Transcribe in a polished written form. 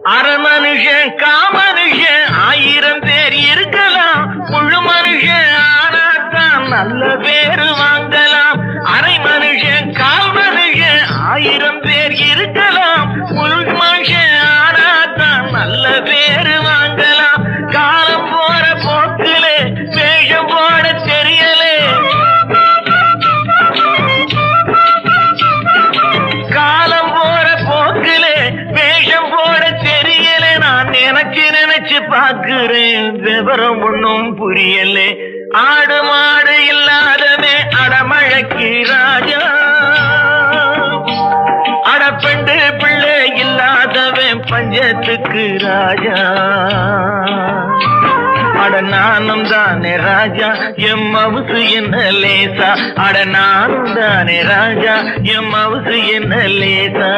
அரை மனுஷன் காமனுஷன் 1000 பேர் இருக்கலாம். முழு மனுஷன் ஆனாத்தான் நல்ல பேரு வாங்கலாம். அரை மனுஷன் கால் மனுஷன் 1000 பேர் இருக்கலாம். முழு மனுஷன் ஆனாத்தான் நல்ல பேரு வாங்கலாம். காலம் போற போக்கிலே வேஷம் போட தெரியலே. காலம் போற போக்கிலே வேஷம் போட தெரியல. நான் நினைச்சு பாக்குறேன், விவரம் ஒண்ணும் புரியல. ஆடு மாடு இல்லாதவே அடமழைக்கு ராஜா, அடப்பெண்டு பிள்ளை இல்லாதவன் பஞ்சத்துக்கு ராஜா. அட நானும் தானே ராஜா, எம் மவுசு என்ன லேசா. அட நானும் தானே ராஜா, எம் மவுசு என்ன லேசா.